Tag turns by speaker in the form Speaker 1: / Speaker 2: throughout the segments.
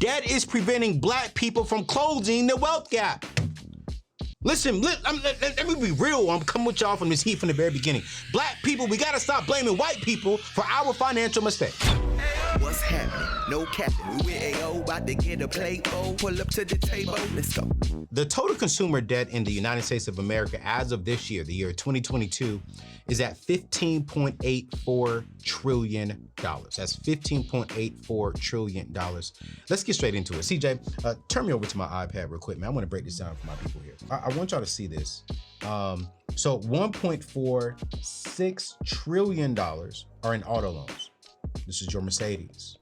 Speaker 1: Debt is preventing black people from closing the wealth gap. Listen, let me be real. I'm coming with y'all from this heat from the very beginning. Black people, we gotta stop blaming white people for our financial mistakes.
Speaker 2: What's happening? No captain. We with AO, about to get a plate. Oh, pull up to the table. Let's go.
Speaker 1: The total consumer debt in the United States of America as of this year, the year 2022, is at $15.84 trillion. That's $15.84 trillion. Let's get straight into it. CJ, turn me over to my iPad real quick, man. I want to break this down for my people here. I want y'all to see this. So $1.46 trillion are in auto loans. This is your Mercedes,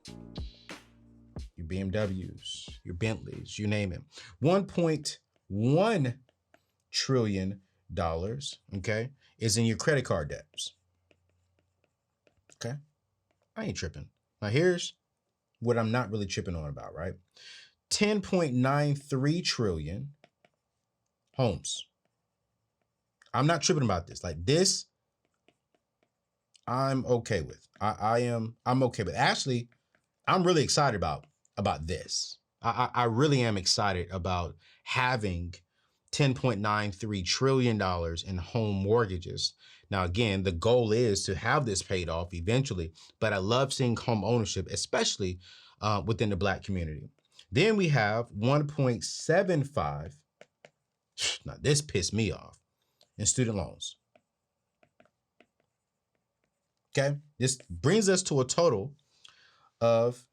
Speaker 1: your BMWs, your Bentleys, you name it. $1.1 trillion, okay, is in your credit card debts. Okay, I ain't tripping. Now here's what I'm not really tripping on about, right? 10.93 trillion homes. I'm not tripping about this. Like this, I'm okay with. I'm okay with. Actually, I'm really excited about this. I really am excited about having $10.93 trillion in home mortgages. Now, again, the goal is to have this paid off eventually, but I love seeing home ownership, especially within the black community. Then we have 1.75, now this pissed me off, in student loans. Okay, this brings us to a total of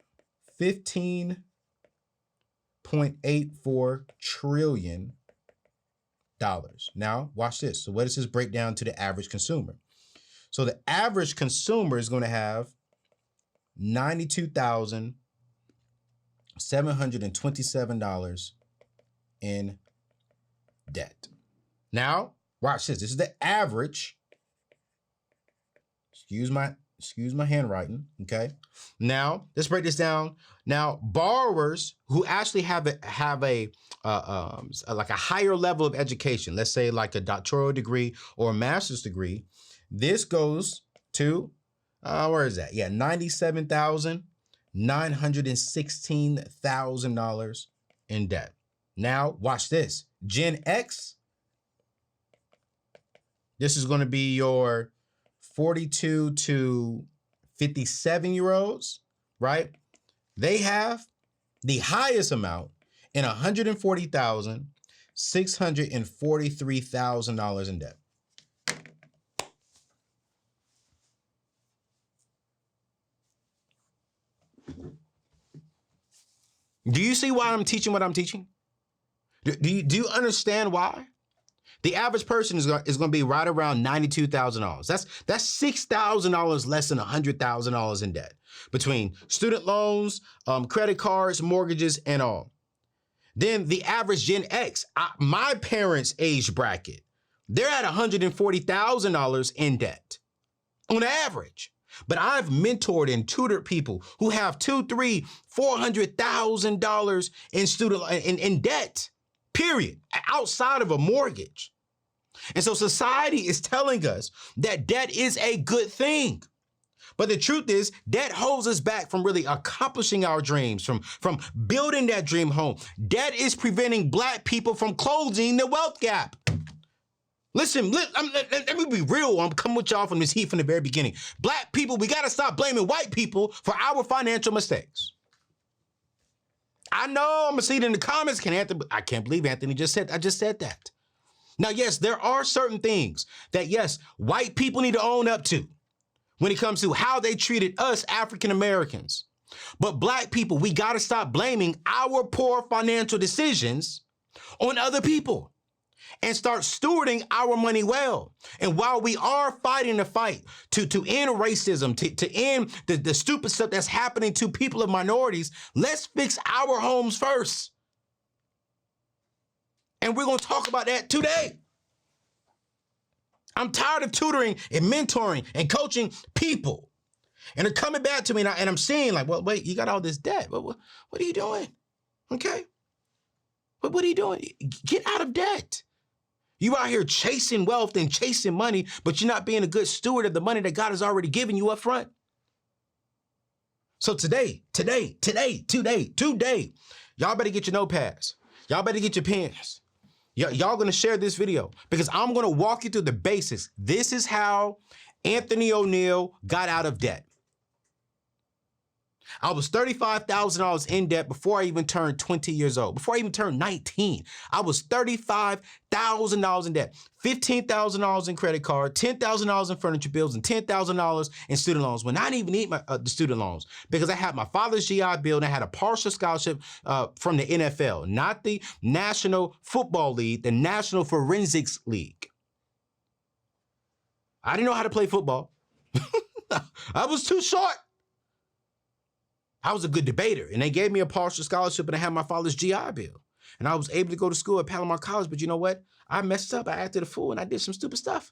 Speaker 1: $15.84 trillion. Now, watch this. So what does this break down to the average consumer? So the average consumer is going to have $92,727 in debt. Now, watch this. This is the average. Excuse my handwriting, okay? Now, let's break this down. Now, borrowers who actually have a like a higher level of education, let's say like a doctoral degree or a master's degree, this goes to, where is that? Yeah, $97,916,000 in debt. Now, watch this. Gen X, this is going to be your 42 to 57-year-olds, right? They have the highest amount in $140,643,000 in debt. Do you see why I'm teaching what I'm teaching? Do you understand why? The average person is going to be right around $92,000. That's $6,000 less than $100,000 in debt between student loans, credit cards, mortgages, and all. Then the average Gen X, my parents' age bracket, they're at $140,000 in debt on average. But I've mentored and tutored people who have $200,000, $300,000, $400,000 in in debt, period, outside of a mortgage. And so society is telling us that debt is a good thing. But the truth is, debt holds us back from really accomplishing our dreams, from building that dream home. Debt is preventing black people from closing the wealth gap. Listen, let me be real. I'm coming with y'all from this heat from the very beginning. Black people, we got to stop blaming white people for our financial mistakes. I know I'm going to see it in the comments. I can't believe Anthony just said that. Now, yes, there are certain things that, yes, white people need to own up to when it comes to how they treated us African Americans. But black people, we got to stop blaming our poor financial decisions on other people and start stewarding our money well. And while we are fighting the fight to end racism, to end the stupid stuff that's happening to people of minorities, let's fix our homes first. And we're going to talk about that today. I'm tired of tutoring and mentoring and coaching people. And they're coming back to me and I'm seeing like, well, wait, you got all this debt. What are you doing? Okay. What are you doing? Get out of debt. You out here chasing wealth and chasing money, but you're not being a good steward of the money that God has already given you up front. So today, y'all better get your notepads. Y'all better get your pens. Y'all gonna share this video because I'm gonna walk you through the basics. This is how Anthony O'Neal got out of debt. I was $35,000 in debt before I even turned 20 years old, before I even turned 19. I was $35,000 in debt, $15,000 in credit card, $10,000 in furniture bills, and $10,000 in student loans. When I didn't even need the student loans because I had my father's GI Bill and I had a partial scholarship from the NFL, not the National Football League, the National Forensics League. I didn't know how to play football. I was too short. I was a good debater, and they gave me a partial scholarship, and I had my father's GI Bill. And I was able to go to school at Palomar College, but you know what? I messed up. I acted a fool, and I did some stupid stuff.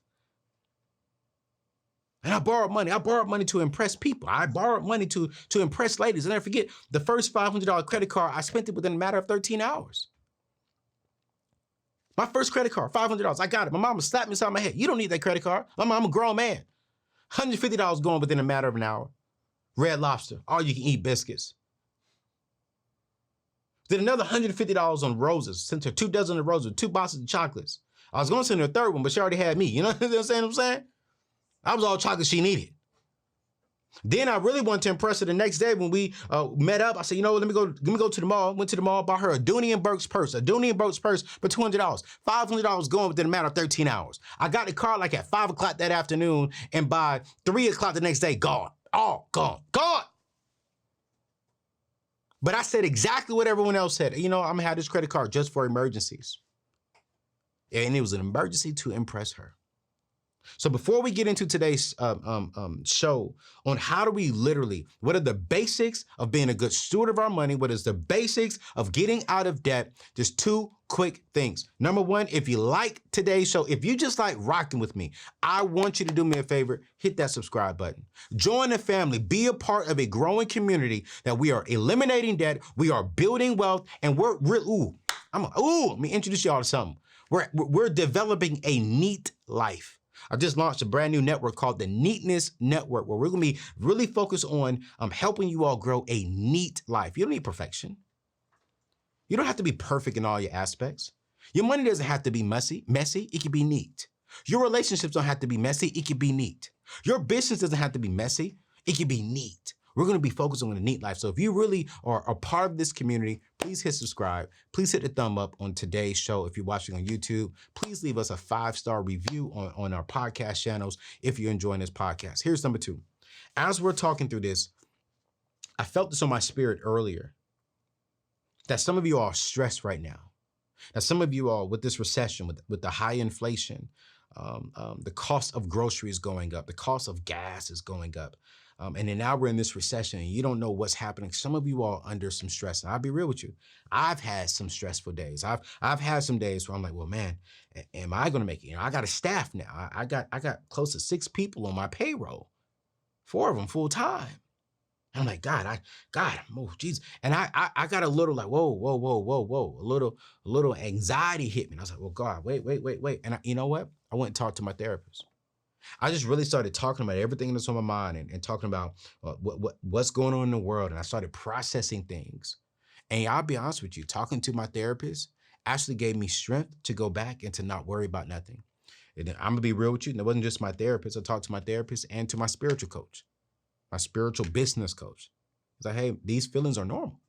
Speaker 1: And I borrowed money. I borrowed money to impress people. I borrowed money to impress ladies. And I forget, the first $500 credit card, I spent it within a matter of 13 hours. My first credit card, $500. I got it. My mama slapped me inside my head. You don't need that credit card. I'm a grown man. $150 gone within a matter of an hour. Red Lobster, all you can eat biscuits. Then another $150 on roses. Sent her 2 dozen of roses, 2 boxes of chocolates. I was going to send her a third one, but she already had me. You know what I'm saying? I was all chocolate she needed. Then I really wanted to impress her the next day when we met up. I said, you know, let me go to the mall. Went to the mall, bought her a Dooney & Burke's purse. A Dooney & Burke's purse for $200. $500 going within a matter of 13 hours. I got the car like at 5 o'clock that afternoon, and by 3 o'clock the next day, gone. All gone. But I said exactly what everyone else said. You know, I'm gonna have this credit card just for emergencies. And it was an emergency to impress her. So before we get into today's show on how do we literally, what are the basics of being a good steward of our money? What is the basics of getting out of debt? Just 2 quick things. Number 1, if you like today's show, if you just like rocking with me, I want you to do me a favor, hit that subscribe button. Join the family, be a part of a growing community that we are eliminating debt, we are building wealth, and let me introduce y'all to something. We're developing a neat life. I just launched a brand new network called the Neatness Network, where we're gonna be really focused on helping you all grow a neat life. You don't need perfection. You don't have to be perfect in all your aspects. Your money doesn't have to be messy. It can be neat. Your relationships don't have to be messy. It can be neat. Your business doesn't have to be messy. It can be neat. We're going to be focused on a neat life. So if you really are a part of this community, please hit subscribe. Please hit the thumb up on today's show. If you're watching on YouTube, please leave us a 5-star review on our podcast channels if you're enjoying this podcast. Here's number 2. As we're talking through this, I felt this on my spirit earlier, that some of you are stressed right now. That some of you are with this recession, with the high inflation, the cost of groceries going up, the cost of gas is going up. And then now we're in this recession and you don't know what's happening. Some of you are under some stress. And I'll be real with you. I've had some stressful days. I've had some days where I'm like, well, man, am I going to make it? You know, I got a staff now. I got close to 6 people on my payroll, 4 of them full time. And I'm like, God, oh, Jesus. And I got a little like, whoa, a little anxiety hit me. And I was like, well, God, wait. And you know what? I went and talked to my therapist. I just really started talking about everything that's on my mind and talking about what's going on in the world. And I started processing things. And I'll be honest with you, talking to my therapist actually gave me strength to go back and to not worry about nothing. And I'm going to be real with you. And it wasn't just my therapist. I talked to my therapist and to my spiritual coach, my spiritual business coach. It's like, hey, these feelings are normal.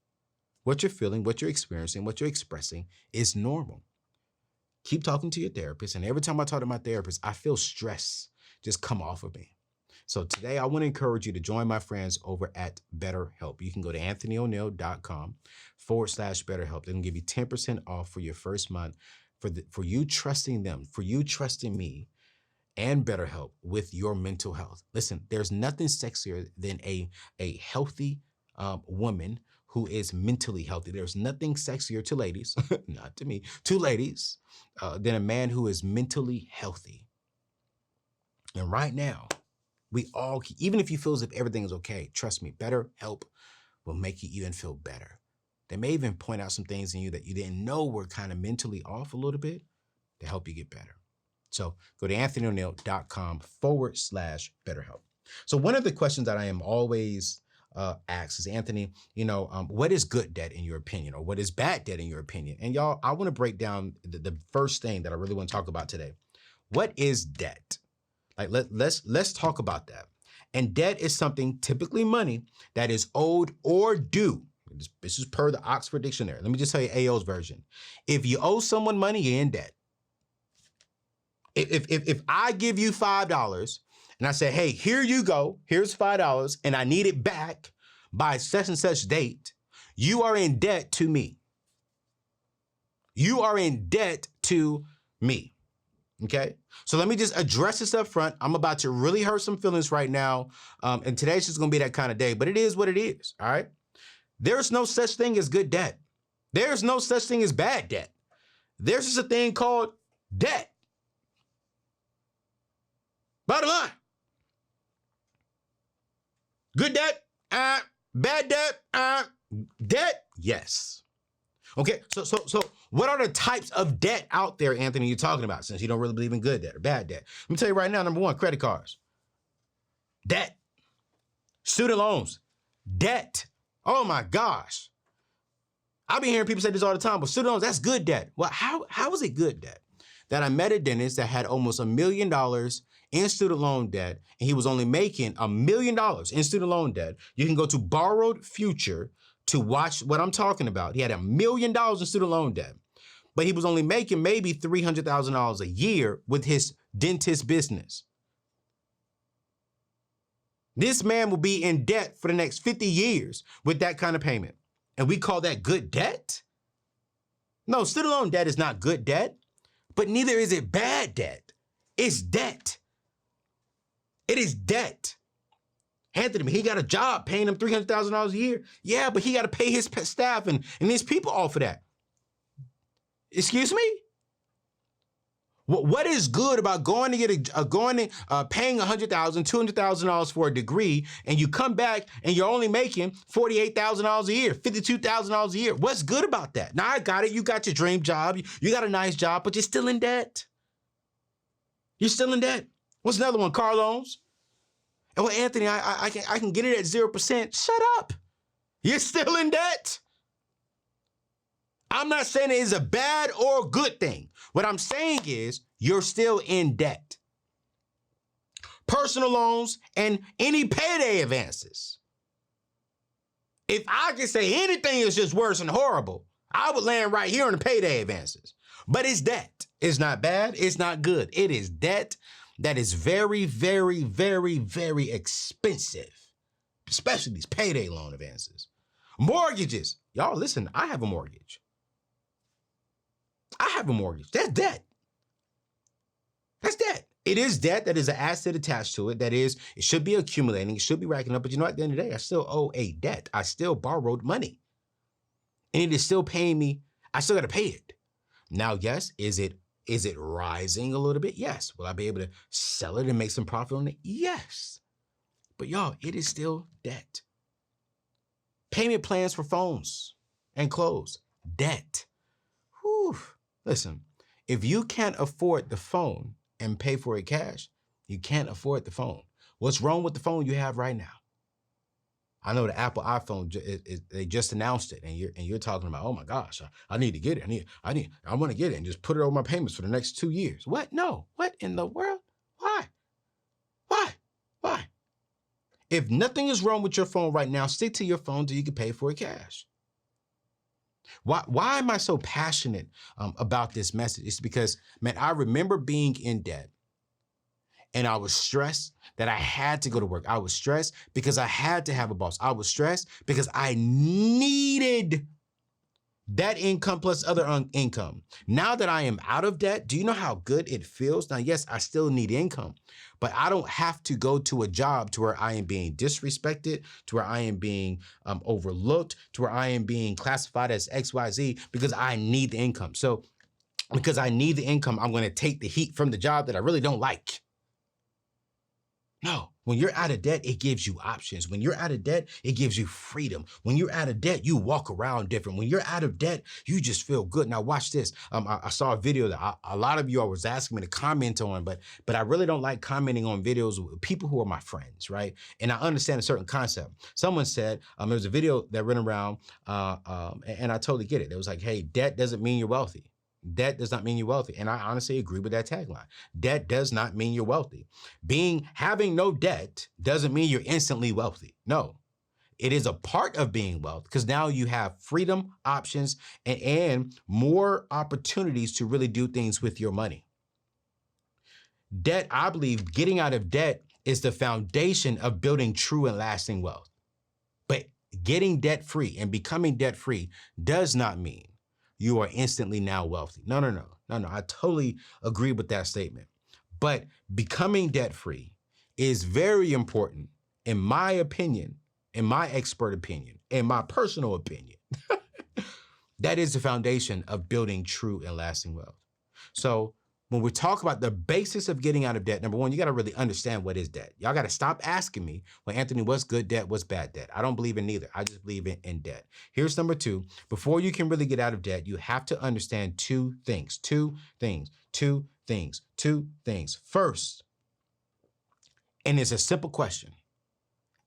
Speaker 1: What you're feeling, what you're experiencing, what you're expressing is normal. Keep talking to your therapist. And every time I talk to my therapist, I feel stress just come off of me. So today I want to encourage you to join my friends over at BetterHelp. You can go to anthonyoneal.com/BetterHelp. They're going to give you 10% off for your first month for you trusting them, for you trusting me and BetterHelp with your mental health. Listen, there's nothing sexier than a healthy woman who is mentally healthy. There's nothing sexier to ladies, not to me, to ladies, than a man who is mentally healthy. And right now, we all, even if you feel as if everything is okay, trust me, BetterHelp will make you even feel better. They may even point out some things in you that you didn't know were kind of mentally off a little bit to help you get better. So go to anthonyoneal.com/BetterHelp. So one of the questions that I am always asks is, Anthony, what is good debt in your opinion, or what is bad debt in your opinion? And y'all, I want to break down the first thing that I really want to talk about today. What is debt? Like let's talk about that. And debt is something, typically money, that is owed or due. This is per the Oxford Dictionary. Let me just tell you AO's version. If you owe someone money, you're in debt. If I give you $5 and I say, hey, here you go, here's $5, and I need it back by such and such date, you are in debt to me. You are in debt to me. Okay, so let me just address this up front. I'm about to really hurt some feelings right now. And today's just going to be that kind of day, but it is what it is. All right. There's no such thing as good debt. There's no such thing as bad debt. There's just a thing called debt. Bottom line. Good debt, bad debt, debt, yes. Okay, so what are the types of debt out there, Anthony, you're talking about, since you don't really believe in good debt or bad debt? Let me tell you right now, number one, credit cards. Debt. Student loans. Debt. Oh my gosh. I've been hearing people say this all the time, but student loans, that's good debt. Well, how is it good debt? That I met a dentist that had almost $1 million in student loan debt, and he was only making $1 million in student loan debt. You can go to Borrowed Future to watch what I'm talking about. He had $1 million in student loan debt, but he was only making maybe $300,000 a year with his dentist business. This man will be in debt for the next 50 years with that kind of payment. And we call that good debt? No, student loan debt is not good debt, but neither is it bad debt. It's debt. It is debt. Anthony, he got a job paying him $300,000 a year. Yeah, but he got to pay his staff and his people off of that. Excuse me? What is good about going to get paying $100,000, $200,000 for a degree, and you come back and you're only making $48,000 a year, $52,000 a year? What's good about that? Now I got it. You got your dream job. You got a nice job, but you're still in debt. You're still in debt. What's another one? Car loans. Well, Anthony, I can get it at 0%. Shut up. You're still in debt. I'm not saying it is a bad or good thing. What I'm saying is you're still in debt. Personal loans and any payday advances. If I could say anything is just worse and horrible, I would land right here on the payday advances. But it's debt. It's not bad. It's not good. It is debt that is very, very, very, very expensive, especially these payday loan advances. Mortgages. Y'all, listen, I have a mortgage. I have a mortgage. That's debt. That's debt. It is debt that is an asset attached to it. That is, it should be accumulating. It should be racking up. But you know, at the end of the day, I still owe a debt. I still borrowed money. And it is still paying me. I still got to pay it. Now, yes, is it rising a little bit? Yes. Will I be able to sell it and make some profit on it? Yes. But y'all, it is still debt. Payment plans for phones and clothes, debt. Whew. Listen, if you can't afford the phone and pay for it cash, you can't afford the phone. What's wrong with the phone you have right now? I know the Apple iPhone, they just announced it, and you're talking about, oh my gosh, I need to get it. I want to get it and just put it on my payments for the next 2 years. What? No. What in the world? Why? If nothing is wrong with your phone right now, stick to your phone till you can pay for it cash. Why am I so passionate about this message? It's because, man, I remember being in debt. And I was stressed that I had to go to work. I was stressed because I had to have a boss. I was stressed because I needed that income plus other income. Now that I am out of debt, do you know how good it feels? Now, yes, I still need income, but I don't have to go to a job to where I am being disrespected, to where I am being overlooked, to where I am being classified as XYZ because I need the income. So because I need the income, I'm going to take the heat from the job that I really don't like. No, when you're out of debt, it gives you options. When you're out of debt, it gives you freedom. When you're out of debt, you walk around different. When you're out of debt, you just feel good. Now watch this. I saw a video that a lot of you all was asking me to comment on, but I really don't like commenting on videos with people who are my friends, right? And I understand a certain concept. Someone said there was a video that went around, and I totally get it. It was like, hey, debt doesn't mean you're wealthy. Debt does not mean you're wealthy. And I honestly agree with that tagline. Debt does not mean you're wealthy. Having no debt doesn't mean you're instantly wealthy. No, it is a part of being wealthy because now you have freedom, options, and more opportunities to really do things with your money. Debt, I believe, getting out of debt is the foundation of building true and lasting wealth. But getting debt free and becoming debt free does not mean you are instantly now wealthy. No. I totally agree with that statement. But becoming debt free is very important, in my opinion, in my expert opinion, in my personal opinion. That is the foundation of building true and lasting wealth. So when we talk about the basics of getting out of debt, number one, you got to really understand what is debt. Y'all got to stop asking me, well, Anthony, what's good debt? What's bad debt? I don't believe in neither. I just believe in debt. Here's number two. Before you can really get out of debt, you have to understand two things. First, and it's a simple question.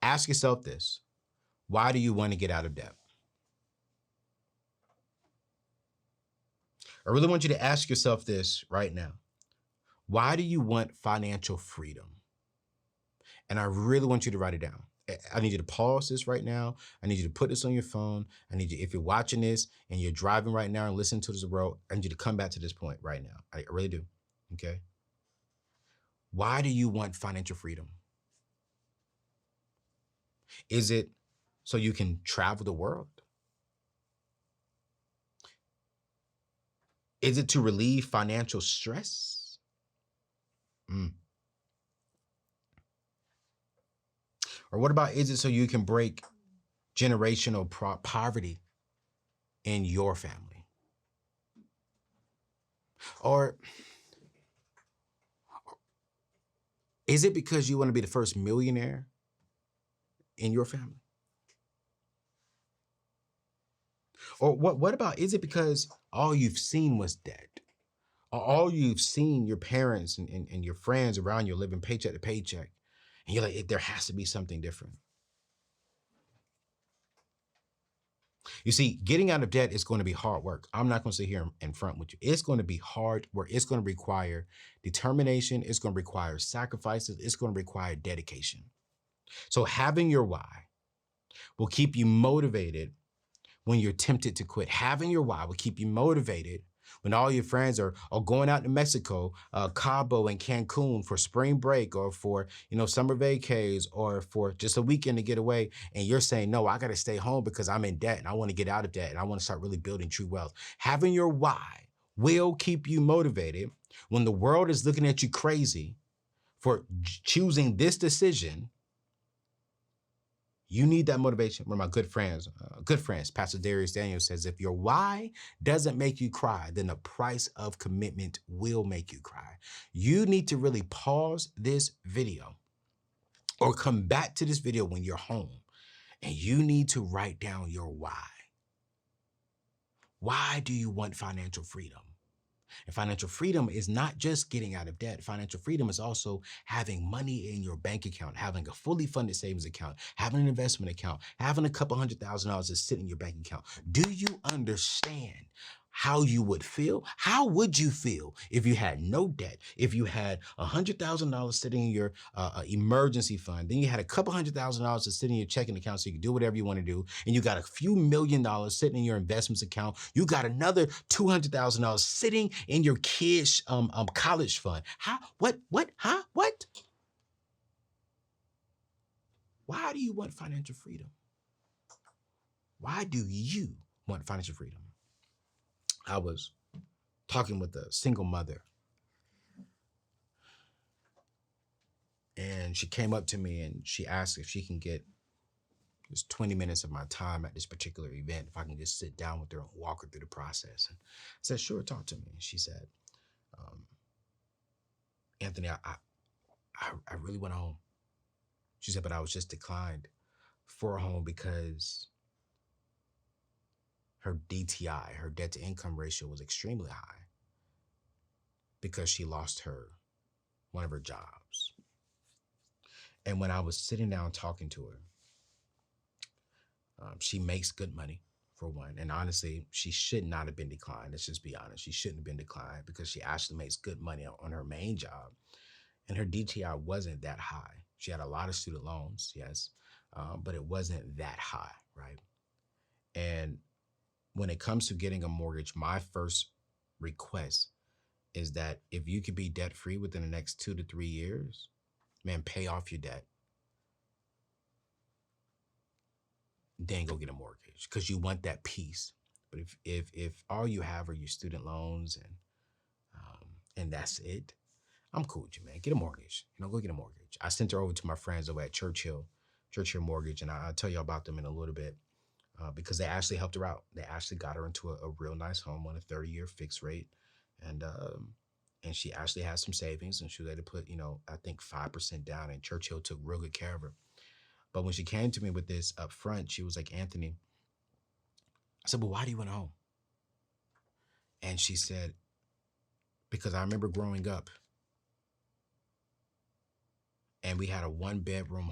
Speaker 1: Ask yourself this. Why do you want to get out of debt? I really want you to ask yourself this right now. Why do you want financial freedom? And I really want you to write it down. I need you to pause this right now. I need you to put this on your phone. I need you, if you're watching this and you're driving right now and listening to this road, I need you to come back to this point right now. I really do. Okay. Why do you want financial freedom? Is it so you can travel the world? Is it to relieve financial stress? Or what about, is it so you can break generational poverty in your family? Or is it because you want to be the first millionaire in your family? Or what about, is it because all you've seen was debt? Or all you've seen your parents and your friends around you living paycheck to paycheck, and you're like, there has to be something different. You see, getting out of debt is going to be hard work. I'm not going to sit here in front with you. It's going to be hard work. It's going to require determination. It's going to require sacrifices. It's going to require dedication. So having your why will keep you motivated when you're tempted to quit. Having your why will keep you motivated when all your friends are going out to Mexico, Cabo and Cancun for spring break, or for, summer vacays, or for just a weekend to get away. And you're saying, no, I got to stay home because I'm in debt and I want to get out of debt and I want to start really building true wealth. Having your why will keep you motivated when the world is looking at you crazy for choosing this decision. You need that motivation. One of my good friends, Pastor Darius Daniels, says, if your why doesn't make you cry, then the price of commitment will make you cry. You need to really pause this video or come back to this video when you're home, and you need to write down your why. Why do you want financial freedom? And financial freedom is not just getting out of debt. Financial freedom is also having money in your bank account, having a fully funded savings account, having an investment account, having a couple $100,000 to sit in your bank account. Do you understand how you would feel? How would you feel if you had no debt, if you had $100,000 sitting in your emergency fund, then you had a couple $100,000 to sit in your checking account so you can do whatever you want to do, and you got a few $1,000,000 sitting in your investments account, you got another $200,000 sitting in your kids' college fund. What? Why do you want financial freedom? Why do you want financial freedom? I was talking with a single mother, and she came up to me and she asked if she can get just 20 minutes of my time at this particular event, if I can just sit down with her and walk her through the process. And I said, sure, talk to me. And she said, Anthony, I really went home. She said, but I was just declined for a home because her DTI, her debt to income ratio, was extremely high because she lost one of her jobs. And when I was sitting down talking to her, she makes good money, for one. And honestly, she should not have been declined. Let's just be honest. She shouldn't have been declined because she actually makes good money on her main job. And her DTI wasn't that high. She had a lot of student loans, yes, but it wasn't that high, right? And when it comes to getting a mortgage, my first request is that if you could be debt free within the next 2 to 3 years, man, pay off your debt. Then go get a mortgage because you want that peace. But if all you have are your student loans and that's it, I'm cool with you, man. Get a mortgage. Go get a mortgage. I sent her over to my friends over at Churchill Mortgage, and I'll tell you about them in a little bit because they actually helped her out. They actually got her into a real nice home on a 30-year fixed rate, and she actually had some savings, and she was able to put I think 5% down, and Churchill took real good care of her. But when she came to me with this up front, she was like, Anthony, I said, well, why do you want a home? And she said, because I remember growing up and we had a 1-bedroom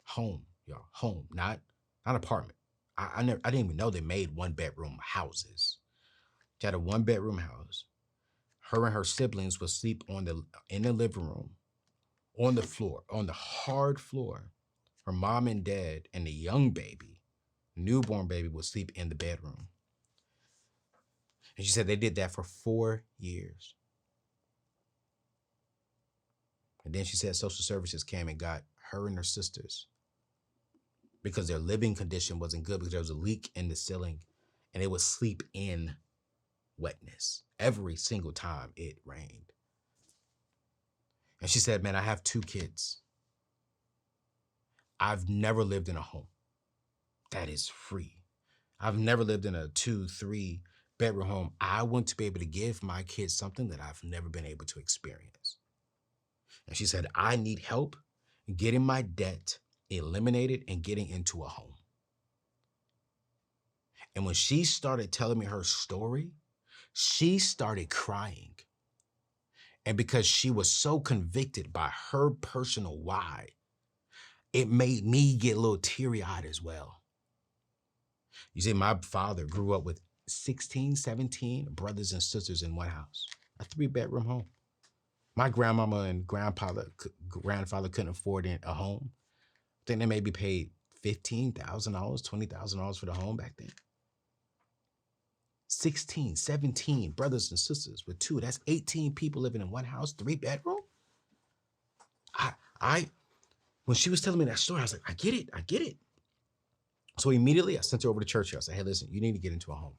Speaker 1: home, y'all, home, not apartment. I didn't even know they made 1-bedroom houses. She had a 1-bedroom house. Her and her siblings would sleep in the living room, on the floor, on the hard floor. Her mom and dad and the newborn baby would sleep in the bedroom. And she said they did that for 4 years. And then she said social services came and got her and her sisters because their living condition wasn't good because there was a leak in the ceiling and they would sleep in wetness every single time it rained. And she said, man, I have 2 kids. I've never lived in a home that is free. I've never lived in a 2, 3 bedroom home. I want to be able to give my kids something that I've never been able to experience. And she said, I need help getting my debt eliminated and getting into a home. And when she started telling me her story, she started crying. And because she was so convicted by her personal why, it made me get a little teary-eyed as well. You see, my father grew up with 16, 17 brothers and sisters in one house, a 3-bedroom home. My grandmama and grandfather couldn't afford a home. I think they maybe paid $15,000, $20,000 for the home back then. 16, 17 brothers and sisters with 2. That's 18 people living in one house, 3-bedroom. When she was telling me that story, I was like, I get it. So immediately I sent her over to Churchill. I said, hey, listen, you need to get into a home.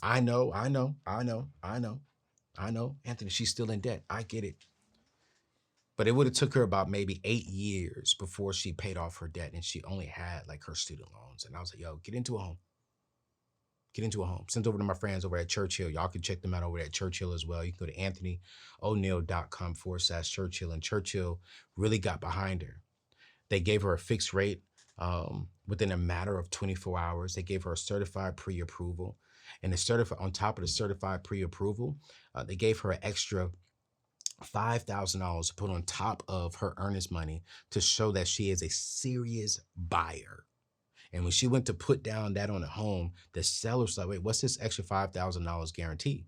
Speaker 1: I know. Anthony, she's still in debt. I get it. But it would have took her about maybe 8 years before she paid off her debt. And she only had like her student loans. And I was like, yo, get into a home. Sent over to my friends over at Churchill. Y'all can check them out over at Churchill as well. You can go to anthonyoneil.com/Churchill. And Churchill really got behind her. They gave her a fixed rate within a matter of 24 hours. They gave her a certified pre-approval. And on top of the certified pre-approval, they gave her an extra $5,000 to put on top of her earnest money to show that she is a serious buyer. And when she went to put down that on a home, the seller's like, wait, what's this extra $5,000 guarantee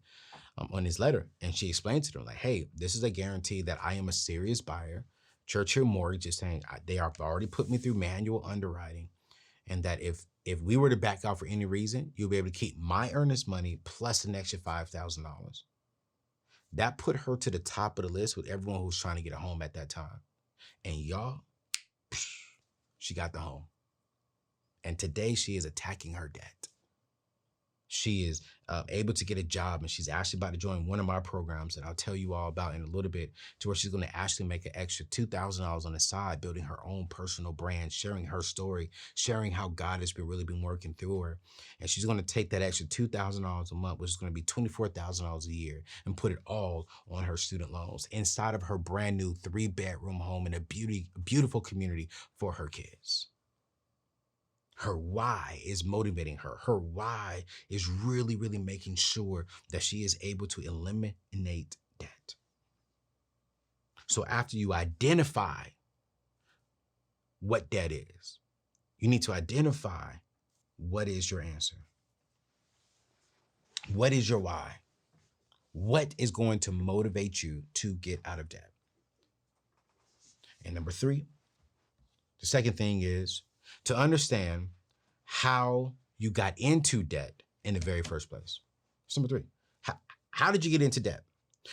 Speaker 1: on this letter? And she explained to them like, hey, this is a guarantee that I am a serious buyer. Churchill Mortgage is saying they have already put me through manual underwriting, and that if we were to back out for any reason, you'll be able to keep my earnest money plus an extra $5,000. That put her to the top of the list with everyone who was trying to get a home at that time. And y'all, she got the home. And today she is attacking her debt. she is able to get a job, and she's actually about to join one of my programs that I'll tell you all about in a little bit, to where she's going to actually make an extra $2,000 on the side, building her own personal brand, sharing her story, sharing how God has been working through her. And she's going to take that extra $2,000 a month, which is going to be $24,000 a year, and put it all on her student loans inside of her brand new 3-bedroom home in a beautiful community for her kids. Her why is motivating her. Her why is really, really making sure that she is able to eliminate debt. So after you identify what debt is, you need to identify what is your answer. What is your why? What is going to motivate you to get out of debt? And number 3, the second thing is to understand how you got into debt in the very first place. That's number 3. How did you get into debt?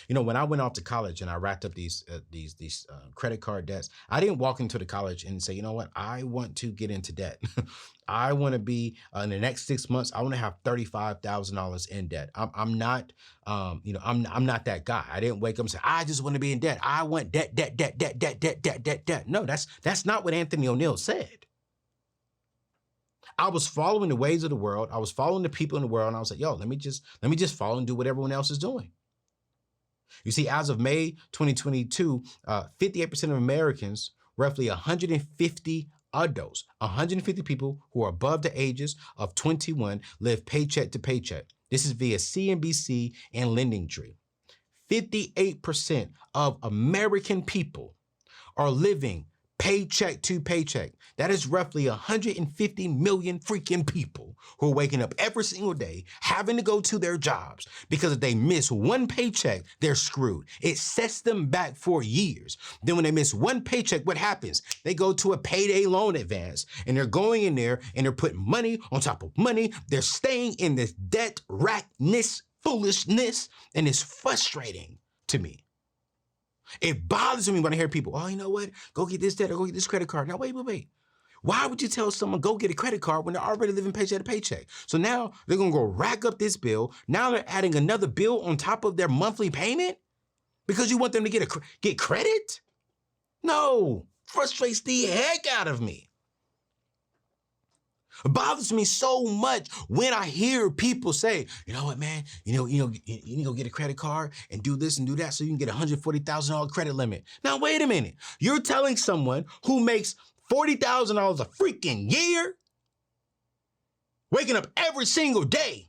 Speaker 1: You know, when I went off to college and I racked up these credit card debts, I didn't walk into the college and say, you know what, I want to get into debt. I want to be in the next 6 months, I want to have $35,000 in debt. I'm not, I'm not that guy. I didn't wake up and say, I just want to be in debt. I want debt. No, that's not what Anthony O'Neill said. I was following the ways of the world. I was following the people in the world, and I was like, yo, let me just follow and do what everyone else is doing. You see, as of May 2022, 58% of Americans, roughly 150 adults, 150 people who are above the ages of 21, live paycheck to paycheck. This is via CNBC and LendingTree. 58% of American people are living paycheck to paycheck. That is roughly 150 million freaking people who are waking up every single day, having to go to their jobs, because if they miss one paycheck, they're screwed. It sets them back for years. Then when they miss one paycheck, what happens? They go to a payday loan advance, and they're going in there and they're putting money on top of money. They're staying in this debt rackness, foolishness, and it's frustrating to me. It bothers me when I hear people, oh, you know what? Go get this debt or go get this credit card. Now, wait. Why would you tell someone go get a credit card when they're already living paycheck to paycheck? So now they're going to go rack up this bill. Now they're adding another bill on top of their monthly payment because you want them to get credit? No, frustrates the heck out of me. It bothers me so much when I hear people say, you know what, man, you need to go get a credit card and do this and do that so you can get a $140,000 credit limit. Now, wait a minute. You're telling someone who makes $40,000 a freaking year, waking up every single day,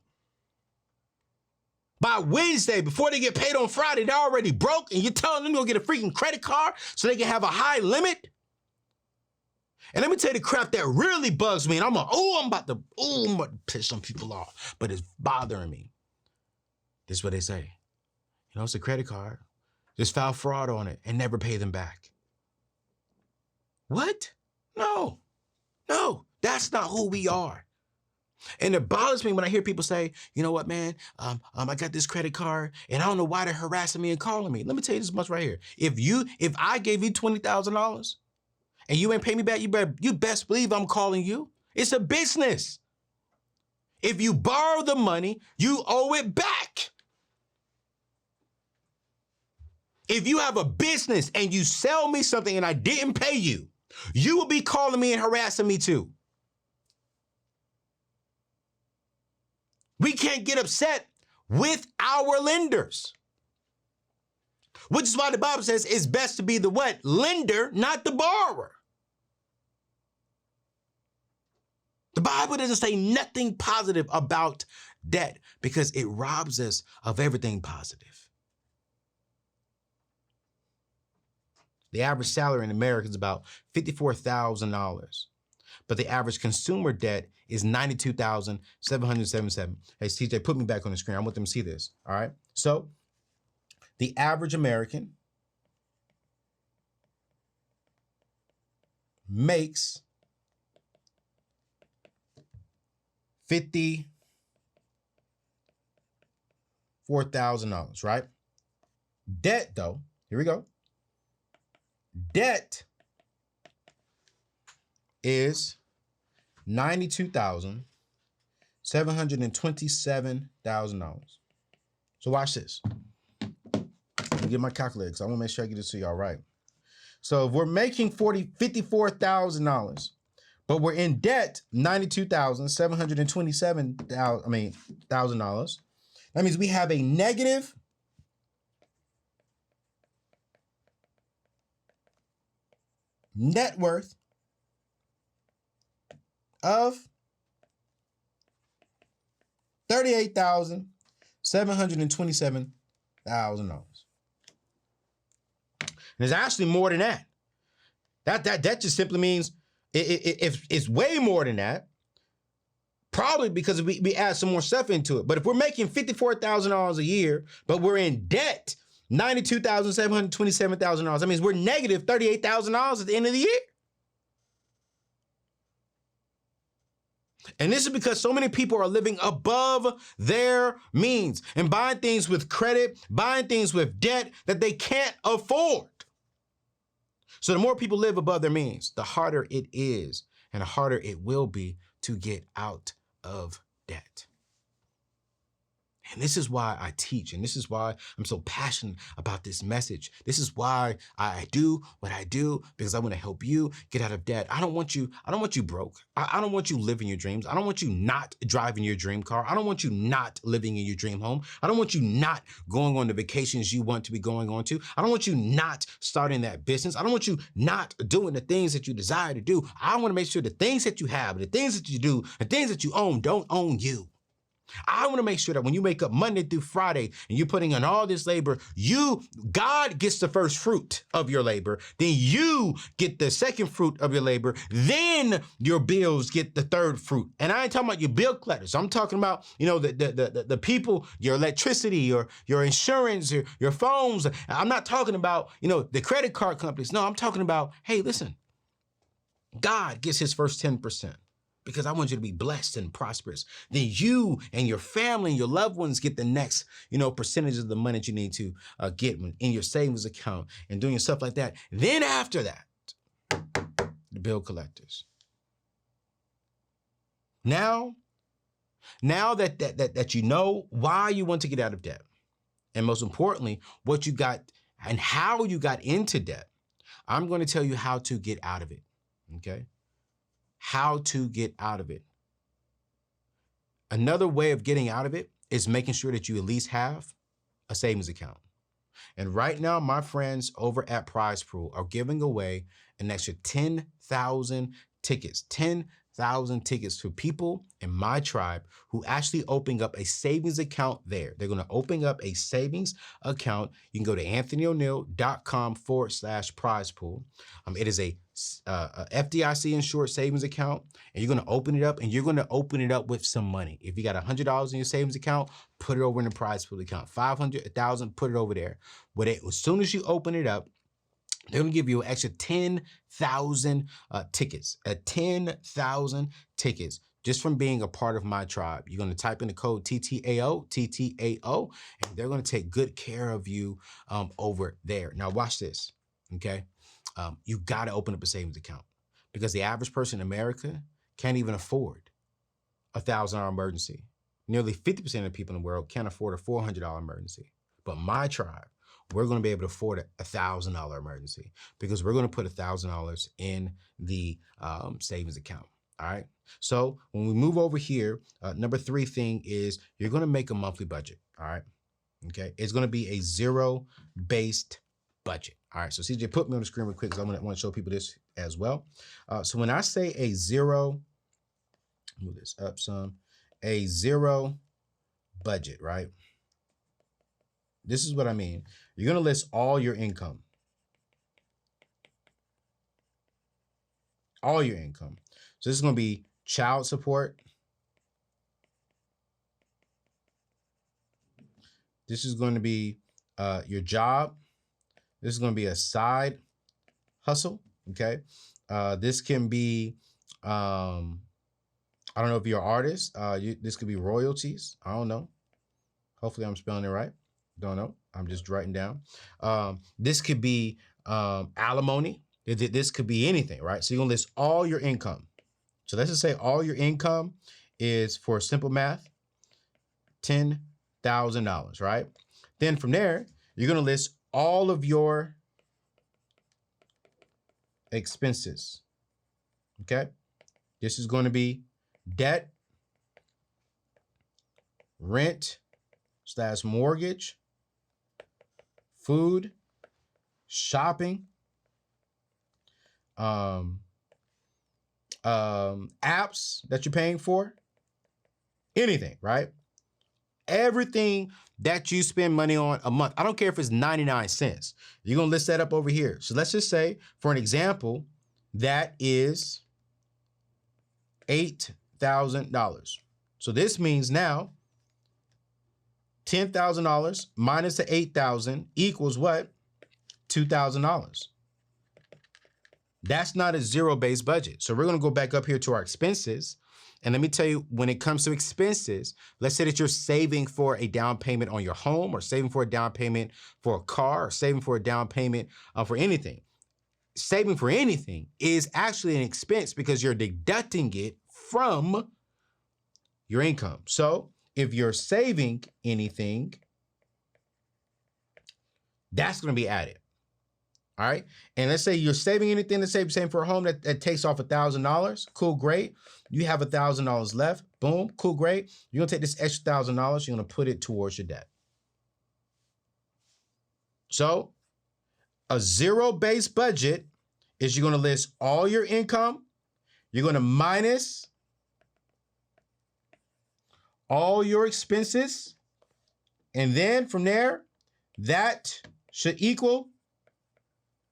Speaker 1: by Wednesday, before they get paid on Friday, they're already broke, and you're telling them to go get a freaking credit card so they can have a high limit? And let me tell you the crap that really bugs me. And I'm about to piss some people off, but it's bothering me. This is what they say. You know, it's a credit card. Just file fraud on it and never pay them back. What? No, that's not who we are. And it bothers me when I hear people say, you know what, man, I got this credit card and I don't know why they're harassing me and calling me. Let me tell you this much right here. If I gave you $20,000, and you ain't pay me back, you best believe I'm calling you. It's a business. If you borrow the money, you owe it back. If you have a business and you sell me something and I didn't pay you, you will be calling me and harassing me too. We can't get upset with our lenders. Which is why the Bible says it's best to be the what? Lender, not the borrower. The Bible doesn't say nothing positive about debt because it robs us of everything positive. The average salary in America is about $54,000, but the average consumer debt is $92,777. Hey, CJ, put me back on the screen. I want them to see this. All right. So the average American makes $54,000, right? Debt, though, here we go. Debt is $92,777. $727,000. So watch this. Let me get my calculator because I want to make sure I get this to y'all right. So if we're making $54,000, but we're in debt $92,727,000. That means we have a negative net worth of $38,727,000. And it's actually more than that. That just simply means if it's way more than that, probably because we add some more stuff into it. But if we're making $54,000 a year, but we're in debt $92,727,000, that means we're negative $38,000 at the end of the year. And this is because so many people are living above their means and buying things with credit, buying things with debt that they can't afford. So the more people live above their means, the harder it is and the harder it will be to get out of debt. And this is why I teach, and this is why I'm so passionate about this message. This is why I do what I do, because I want to help you get out of debt. I don't want you broke. I don't want you living your dreams. I don't want you not driving your dream car. I don't want you not living in your dream home. I don't want you not going on the vacations you want to be going on to. I don't want you not starting that business. I don't want you not doing the things that you desire to do. I want to make sure the things that you have, the things that you do, the things that you own don't own you. I want to make sure that when you wake up Monday through Friday and you're putting in all this labor, God gets the first fruit of your labor, then you get the second fruit of your labor, then your bills get the third fruit. And I ain't talking about your bill collectors. I'm talking about, the people, your electricity, your insurance, your phones. I'm not talking about, the credit card companies. No, I'm talking about, hey, listen, God gets his first 10%. Because I want you to be blessed and prosperous. Then you and your family and your loved ones get the next, percentage of the money that you need to get in your savings account and doing stuff like that. Then after that, the bill collectors. Now that you know why you want to get out of debt, and most importantly, what you got and how you got into debt, I'm going to tell you how to get out of it. Okay? How to get out of it. Another way of getting out of it is making sure that you at least have a savings account. And right now, my friends over at Prize Pool are giving away an extra 10,000 tickets. 10,000 tickets for people in my tribe who actually open up a savings account there. They're going to open up a savings account. You can go to anthonyoneal.com/prize pool. It is a FDIC insured savings account, and you're going to open it up, and you're going to open it up with some money. If you got $100 in your savings account, put it over in the Prize Pool account. 500, 1,000, put it over there. But as soon as you open it up, they're going to give you an extra 10,000 tickets, 10,000 tickets just from being a part of my tribe. You're going to type in the code TTAO, and they're going to take good care of you over there. Now watch this, okay? You got to open up a savings account because the average person in America can't even afford a $1,000 emergency. Nearly 50% of the people in the world can't afford a $400 emergency. But my tribe, we're going to be able to afford a $1,000 emergency because we're going to put $1,000 in the savings account. All right. So when we move over here, number 3 thing is you're going to make a monthly budget. All right. Okay. It's going to be a zero-based budget. All right. So CJ, put me on the screen real quick because I want to show people this as well. So when I say a zero, move this up some, a zero budget, right? This is what I mean. You're going to list all your income. All your income. So this is going to be child support. This is going to be your job. This is going to be a side hustle. Okay. This can be, I don't know if you're an artist. This could be royalties. I don't know. Hopefully I'm spelling it right. Don't know. I'm just writing down. This could be alimony. This could be anything, right? So you're going to list all your income. So let's just say all your income is, for simple math, $10,000, right? Then from there, you're going to list all of your expenses, okay? This is going to be debt, rent / mortgage, food, shopping, apps that you're paying for, anything, right? Everything that you spend money on a month. I don't care if it's 99 cents. You're going to list that up over here. So let's just say, for an example, that is $8,000. So this means now $10,000 minus the $8,000 equals what? $2,000. That's not a zero-based budget. So we're going to go back up here to our expenses. And let me tell you, when it comes to expenses, let's say that you're saving for a down payment on your home, or saving for a down payment for a car, or saving for a down payment for anything. Saving for anything is actually an expense because you're deducting it from your income. So if you're saving anything, that's going to be added. All right. And let's say you're saving anything, let's say you're saving for a home that takes off $1,000. Cool, great. You have $1,000 left. Boom, cool, great. You're going to take this extra $1,000, you're going to put it towards your debt. So a zero-based budget is, you're going to list all your income, you're going to minus all your expenses, and then from there, that should equal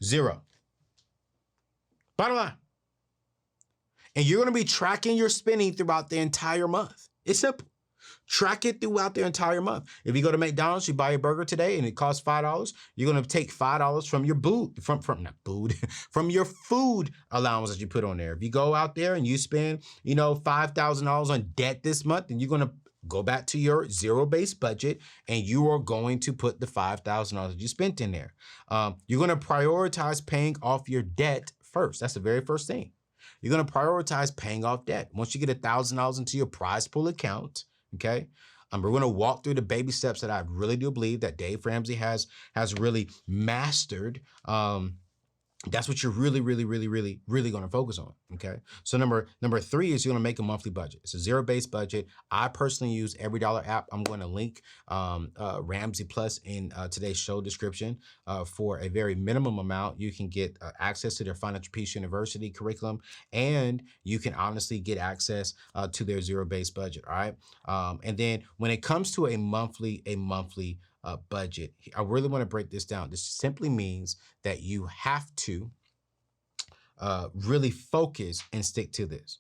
Speaker 1: zero. Bottom line. And you're going to be tracking your spending throughout the entire month. It's simple. Track it throughout the entire month. If you go to McDonald's, you buy a burger today and it costs $5, you're going to take $5 from your from your food allowance that you put on there. If you go out there and you spend, $5,000 on debt this month, then you're going to go back to your zero-based budget and you are going to put the $5,000 that you spent in there. You're going to prioritize paying off your debt first. That's the very first thing. You're going to prioritize paying off debt. Once you get $1,000 into your prize pool account, okay, we're going to walk through the baby steps that I really do believe that Dave Ramsey has really mastered. That's what you're really going to focus on, okay? So number 3 is, you're going to make a monthly budget. It's a zero-based budget. I personally use EveryDollar app. I'm going to link Ramsey Plus in today's show description. For a very minimum amount, you can get access to their Financial Peace University curriculum, and you can honestly get access to their zero-based budget, all right? And then when it comes to a monthly budget, I really want to break this down. This simply means that you have to really focus and stick to this.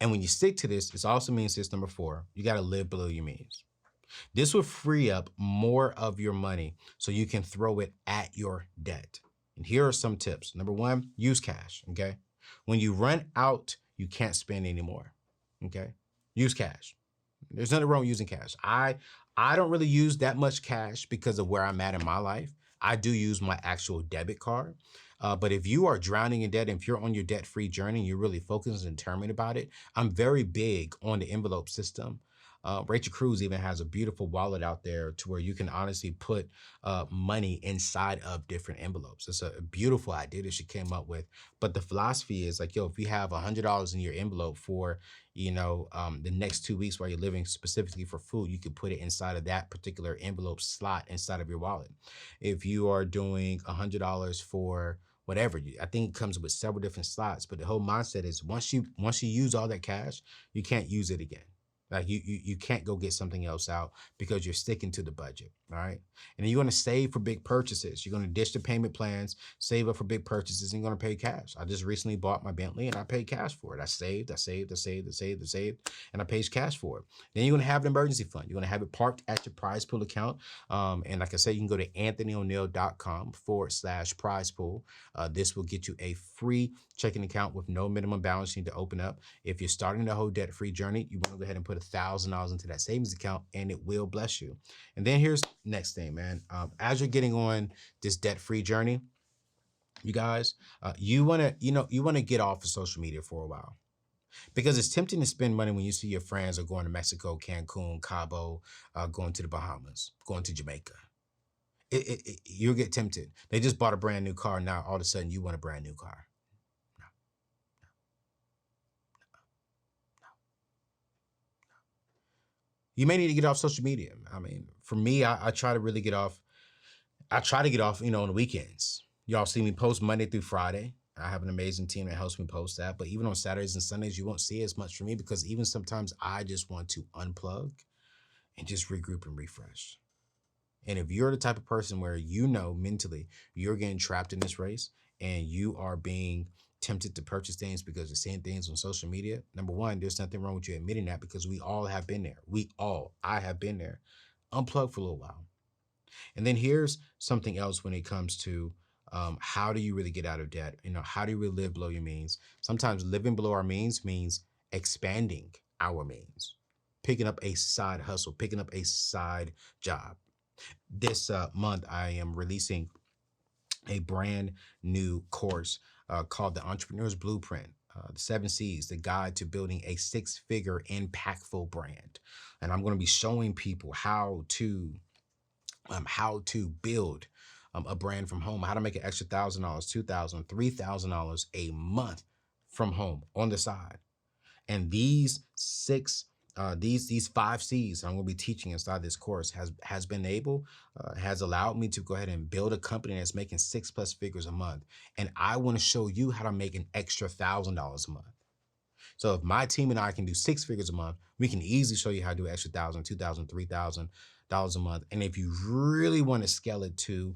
Speaker 1: And when you stick to this, it also means this, number 4, you got to live below your means. This will free up more of your money so you can throw it at your debt. And here are some tips. Number 1, use cash, okay? When you run out, you can't spend anymore, okay? Use cash. There's nothing wrong with using cash. I don't really use that much cash because of where I'm at in my life. I do use my actual debit card. But if you are drowning in debt, and if you're on your debt-free journey and you're really focused and determined about it, I'm very big on the envelope system. Rachel Cruz even has a beautiful wallet out there to where you can honestly put money inside of different envelopes. It's a beautiful idea that she came up with. But the philosophy is like, if you have $100 in your envelope for, the next 2 weeks while you're living specifically for food, you could put it inside of that particular envelope slot inside of your wallet. If you are doing $100 for whatever, I think it comes with several different slots, but the whole mindset is once you use all that cash, you can't use it again. Like you can't go get something else out because you're sticking to the budget, all right? And then you're going to save for big purchases. You're going to ditch the payment plans, save up for big purchases, and you're going to pay cash. I just recently bought my Bentley and I paid cash for it. I saved, and I paid cash for it. Then you're going to have an emergency fund. You're going to have it parked at your prize pool account. And like I said, you can go to anthonyoneil.com/prize pool. This will get you a free checking account with no minimum balance you need to open up. If you're starting the whole debt-free journey, you want to go ahead and put $1,000 into that savings account, and it will bless you. And then here's next thing, man. As you're getting on this debt-free journey, you guys, you want to get off of social media for a while. Because it's tempting to spend money when you see your friends are going to Mexico, Cancun, Cabo, going to the Bahamas, going to Jamaica. You'll get tempted. They just bought a brand new car. Now all of a sudden you want a brand new car. No. You may need to get off social media. I mean, for me, I try to really get off. I try to get off, on the weekends. Y'all see me post Monday through Friday. I have an amazing team that helps me post that. But even on Saturdays and Sundays, you won't see as much from me because even sometimes I just want to unplug and just regroup and refresh. And if you're the type of person where mentally you're getting trapped in this race and you are being tempted to purchase things because you're seeing things on social media, number one, there's nothing wrong with you admitting that because we all have been there. I have been there. Unplug for a little while. And then here's something else when it comes to how do you really get out of debt? How do you really live below your means? Sometimes living below our means expanding our means, picking up a side hustle, picking up a side job. This month, I am releasing a brand new course called The Entrepreneur's Blueprint, the 7 C's, the guide to building a 6-figure impactful brand. And I'm going to be showing people how to build a brand from home, how to make an extra $1,000, $2,000, $3,000 a month from home on the side. And these 5 C's I'm going to be teaching inside this course has allowed me to go ahead and build a company that's making 6+ figures a month. And I want to show you how to make an extra $1,000 a month. So if my team and I can do 6 figures a month, we can easily show you how to do extra $1,000, $2,000, $3,000 a month. And if you really want to scale it to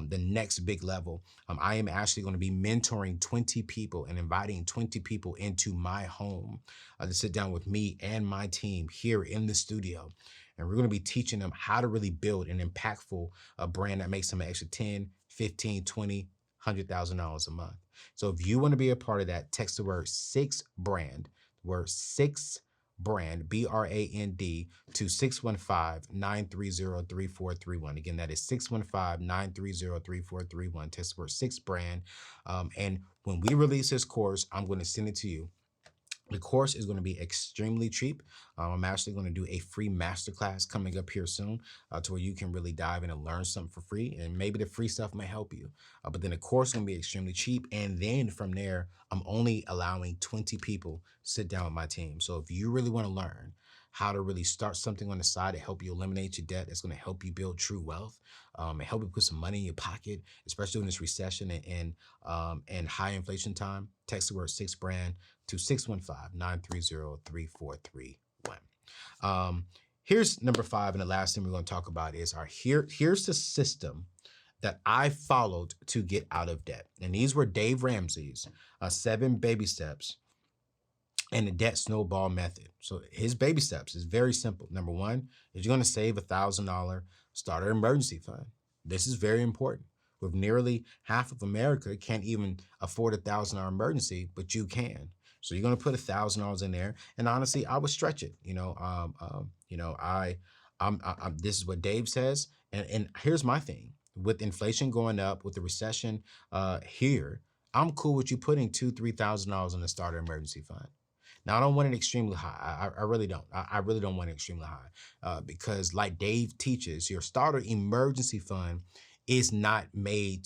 Speaker 1: the next big level, I am actually going to be mentoring 20 people and inviting 20 people into my home to sit down with me and my team here in the studio. And we're going to be teaching them how to really build an impactful brand that makes them an extra 10, 15, 20, $100,000 a month. So if you want to be a part of that, text the word 6brand, word 6brand, BRAND, to 615-930-3431. Again, that is 615-930-3431. Text the word 6brand. And when we release this course, I'm going to send it to you. The course is going to be extremely cheap. I'm actually going to do a free masterclass coming up here soon to where you can really dive in and learn something for free. And maybe the free stuff may help you. But then the course is going to be extremely cheap. And then from there, I'm only allowing 20 people to sit down with my team. So if you really want to learn how to really start something on the side to help you eliminate your debt, that's going to help you build true wealth and help you put some money in your pocket, especially in this recession and high inflation time, text the word 6brand to 615-930-3431. Here's number 5, and the last thing we're going to talk about is here's the system that I followed to get out of debt. And these were Dave Ramsey's 7 baby steps and the debt snowball method. So his baby steps is very simple. Number 1 is you're going to save $1,000 starter emergency fund. This is very important. With nearly half of America can't even afford $1,000 emergency, but you can. So you're going to put $1,000 in there, and honestly, I would stretch it. This is what Dave says, and here's my thing: with inflation going up, with the recession here, I'm cool with you putting $2,000-$3,000 in the starter emergency fund. Now, I don't want it extremely high. I really don't. I really don't want it extremely high because, like Dave teaches, your starter emergency fund is not made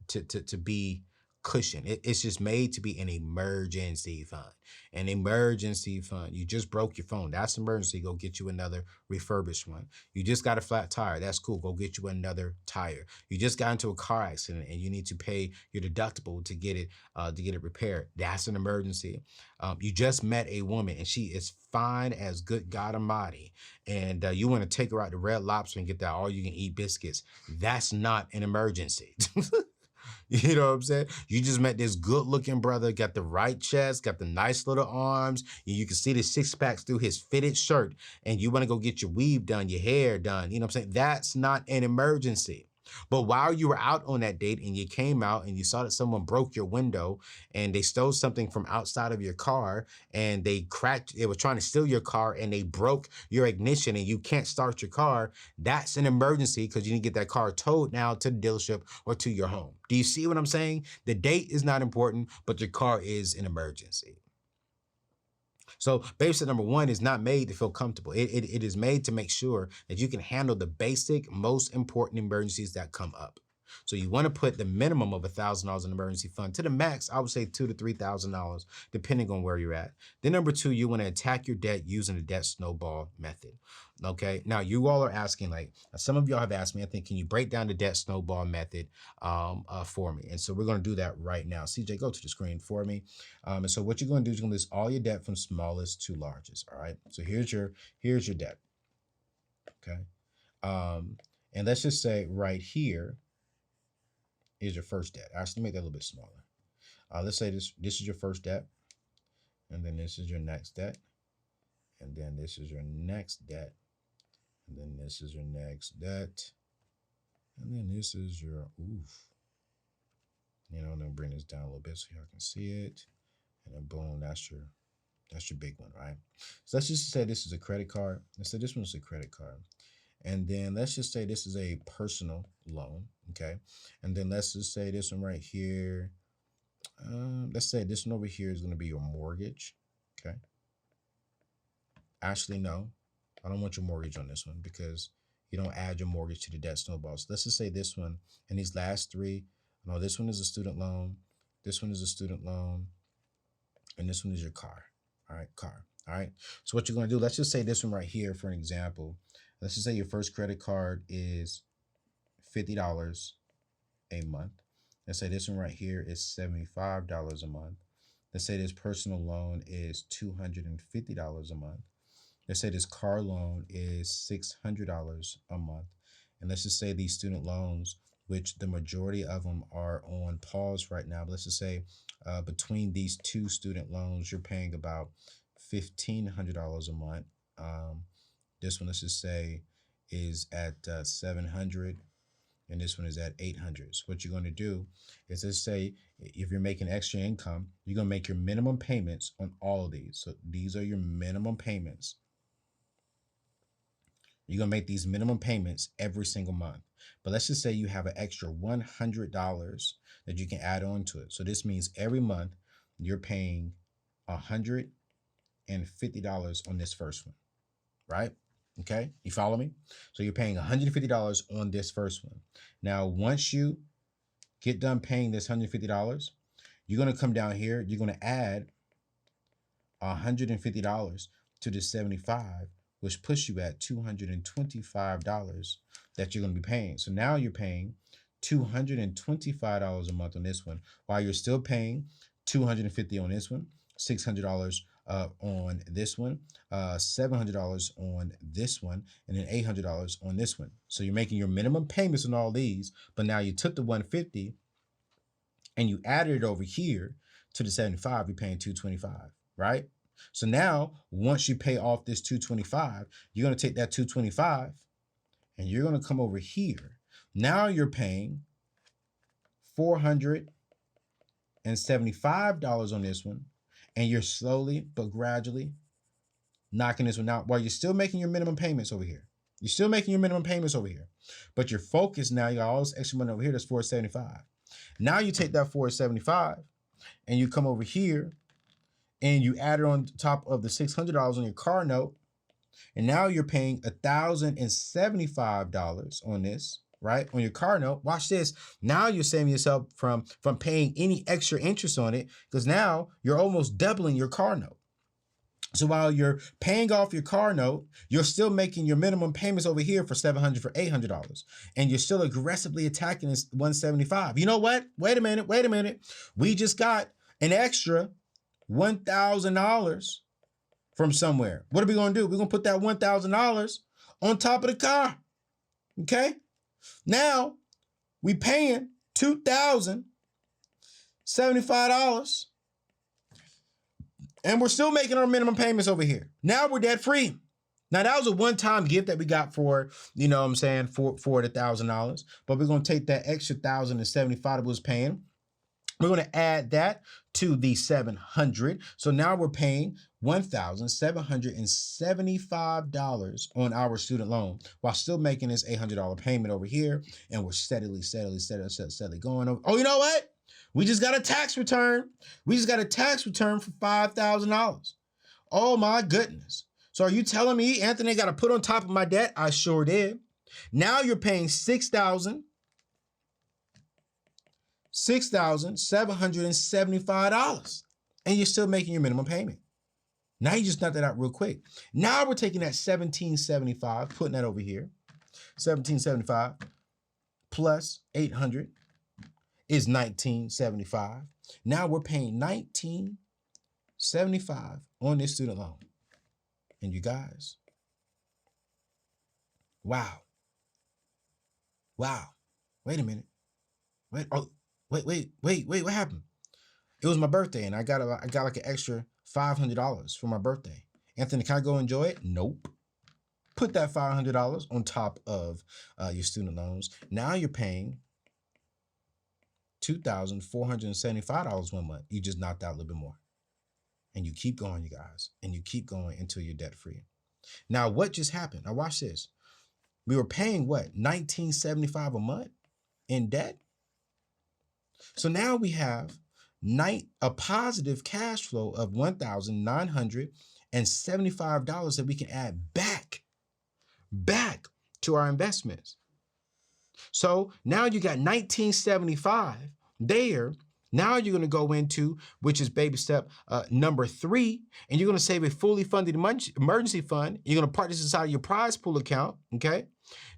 Speaker 1: to be cushion. It's just made to be an emergency fund. An emergency fund. You just broke your phone. That's emergency. Go get you another refurbished one. You just got a flat tire. That's cool. Go get you another tire. You just got into a car accident and you need to pay your deductible to get it repaired. That's an emergency. You just met a woman and she is fine as good God Almighty, and you want to take her out to Red Lobster and get that all-you-can-eat biscuits. That's not an emergency. You know what I'm saying? You just met this good-looking brother, got the right chest, got the nice little arms. You can see the 6-packs through his fitted shirt, and you want to go get your weave done, your hair done. You know what I'm saying? That's not an emergency. But while you were out on that date and you came out and you saw that someone broke your window and they stole something from outside of your car and they were trying to steal your car and they broke your ignition and you can't start your car, that's an emergency because you need to get that car towed now to the dealership or to your home. Do you see what I'm saying? The date is not important, but your car is an emergency. So babysitter number one is not made to feel comfortable. It is made to make sure that you can handle the basic, most important emergencies that come up. So you want to put the minimum of $1,000 in emergency fund to the max. I would say $2,000 to $3,000, depending on where you're at. Then number two, you want to attack your debt using the debt snowball method. Okay. Now you all are asking, like some of y'all have asked me, I think, can you break down the debt snowball method for me? And so we're going to do that right now. CJ, go to the screen for me. And so what you're going to do is you're going to list all your debt from smallest to largest. All right. So here's your debt. Okay. And let's just say right here is your first debt. Actually, make that a little bit smaller. Let's say this is your first debt, and then this is your next debt, and then this is your next debt, and then this is your next debt, and then this is your I'm gonna bring this down a little bit so y'all can see it, and then boom, that's your big one, right? So let's just say this is a credit card. Let's say this one's a credit card. And then let's just say this is a personal loan, okay? And then let's just say this one right here. Let's say this one over here is going to be your mortgage, okay? Actually, no, I don't want your mortgage on this one because you don't add your mortgage to the debt snowball. So let's just say this one and these last three. No, this one is a student loan. This one is a student loan. And this one is your car, all right? Car, all right? So what you're going to do, let's just say this one right here for an example. Let's just say your first credit card is $50 a month. Let's say this one right here is $75 a month. Let's say this personal loan is $250 a month. Let's say this car loan is $600 a month. And let's just say these student loans, which the majority of them are on pause right now, but let's just say between these two student loans, you're paying about $1,500 a month. This one, let's just say, is at 700, and this one is at 800. So what you're going to do is, let's say, if you're making extra income, you're going to make your minimum payments on all of these. So these are your minimum payments. You're going to make these minimum payments every single month. But let's just say you have an extra $100 that you can add on to it. So this means every month you're paying $150 on this first one, right? Okay, you follow me? So you're paying $150 on this first one. Now, once you get done paying this $150, you're going to come down here. You're going to add $150 to the 75, which puts you at $225 that you're going to be paying. So now you're paying $225 a month on this one, while you're still paying $250 on this one, $600 on this one, $700 on this one, and then $800 on this one. So you're making your minimum payments on all these, but now you took the $150 and you added it over here to the 75, you're paying $225, right? So now, once you pay off this $225, you're going to take that $225 and you're going to come over here. Now you're paying $475 on this one, and you're slowly but gradually knocking this one out while you're still making your minimum payments over here. You're still making your minimum payments over here, but your focus now, you got all this extra money over here, that's $475. Now you take that $475 and you come over here and you add it on top of the $600 on your car note, and now you're paying $1,075 on this, right? On your car note. Watch this. Now you're saving yourself from paying any extra interest on it, because now you're almost doubling your car note. So while you're paying off your car note, you're still making your minimum payments over here for $700, for $800, and you're still aggressively attacking this $175. You know what? Wait a minute. We just got an extra $1,000 from somewhere. What are we going to do? We're going to put that $1,000 on top of the car. Okay? Now we paying $2,075, and we're still making our minimum payments over here. Now we're debt free. Now that was a one-time gift that we got for, for the $1,000, but we're going to take that extra $1,075 that we was paying. We're going to add that to the $700. So now we're paying $1,775 on our student loan while still making this $800 payment over here. And we're steadily going over. Oh, you know what? We just got a tax return. We just got a tax return for $5,000. Oh my goodness. So are you telling me, Anthony, got to put on top of my debt? I sure did. Now you're paying $6,775, and you're still making your minimum payment. Now you just knocked that out real quick. Now we're taking that $1,775, putting that over here. $1,775 plus $800 is $1,975. Now we're paying $1,975 on this student loan. And you guys, wow. Wait a minute. Wait, what happened? It was my birthday, and I got like an extra $500 for my birthday. Anthony, can I go enjoy it? Nope. Put that $500 on top of your student loans. Now you're paying $2,475 one month. You just knocked out a little bit more. And you keep going, you guys. And you keep going until you're debt free. Now, what just happened? Now watch this. We were paying what? $1,975 a month in debt. So now we have a positive cash flow of $1,975 that we can add back to our investments. So now you got $1,975 there. Now you're going to go into, which is baby step number 3, and you're going to save a fully funded emergency fund. You're going to park this inside of your prize pool account, okay?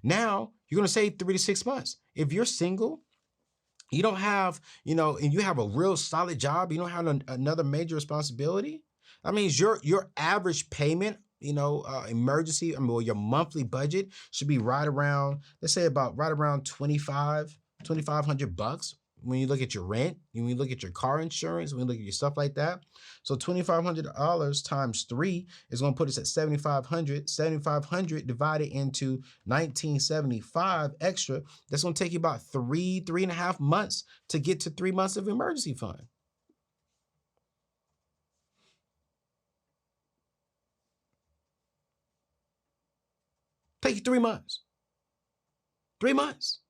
Speaker 1: Now you're going to save 3 to 6 months. If you're single, you don't have, and you have a real solid job, you don't have another major responsibility, that means your average payment, emergency, or your monthly budget should be right around, let's say right around $2,500 when you look at your rent, when you look at your car insurance, when you look at your stuff like that. So $2,500 times 3 is going to put us at $7,500. $7,500 divided into $1,975 extra. That's going to take you about 3.5 months to get to 3 months of emergency fund. Take you 3 months. 3 months.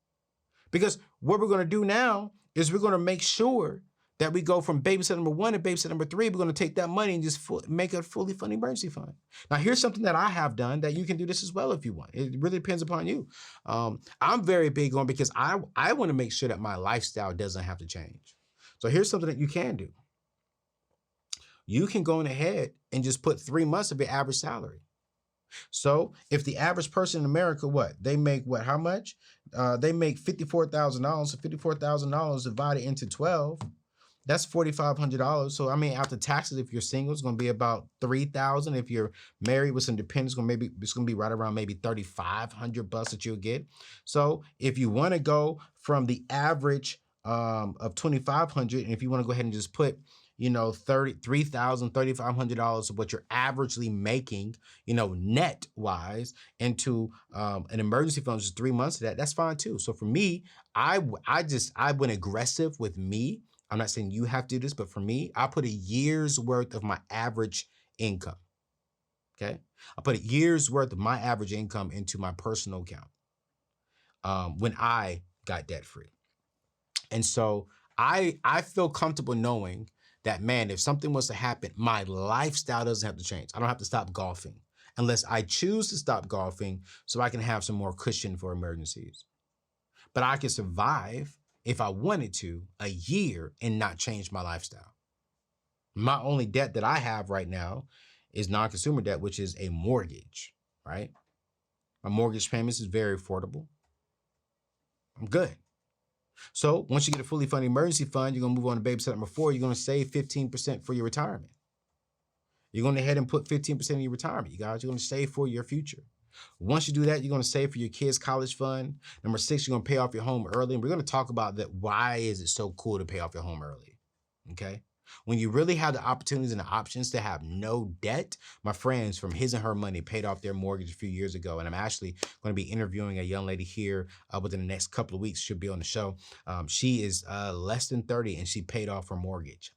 Speaker 1: Because what we're going to do now is we're going to make sure that we go from baby step number 1 to baby step number 3. We're going to take that money and just make a fully funded emergency fund. Now, here's something that I have done that you can do this as well if you want. It really depends upon you. I'm very big on, because I want to make sure that my lifestyle doesn't have to change. So here's something that you can do. You can go ahead and just put 3 months of your average salary. So if the average person in America, they make how much? They make $54,000. So $54,000 divided into 12, that's $4,500. So after taxes, if you're single, it's going to be about $3,000. If you're married with some dependents, it's going to be right around maybe $3,500 that you'll get. So if you want to go from the average of $2,500, and if you want to go ahead and just put $3,000, $3,500 of what you're averagely making, net wise, into an emergency fund, just 3 months of that, that's fine too. So for me, I went aggressive with me. I'm not saying you have to do this, but for me, I put a year's worth of my average income. Okay. I put a year's worth of my average income into my personal account when I got debt free. And so I feel comfortable knowing that, man, if something was to happen, my lifestyle doesn't have to change. I don't have to stop golfing unless I choose to stop golfing so I can have some more cushion for emergencies. But I can survive, if I wanted to, a year and not change my lifestyle. My only debt that I have right now is non-consumer debt, which is a mortgage, right? My mortgage payments is very affordable. I'm good. So once you get a fully funded emergency fund, you're going to move on to baby step number 4. You're going to save 15% for your retirement. You're going to head and put 15% in your retirement, you guys. You're going to save for your future. Once you do that, you're going to save for your kids' college fund. Number 6, you're going to pay off your home early. And we're going to talk about that. Why is it so cool to pay off your home early? Okay. When you really have the opportunities and the options to have no debt, my friends from His and Her Money paid off their mortgage a few years ago. And I'm actually going to be interviewing a young lady here within the next couple of weeks. She'll be on the show. She is less than 30 and she paid off her mortgage.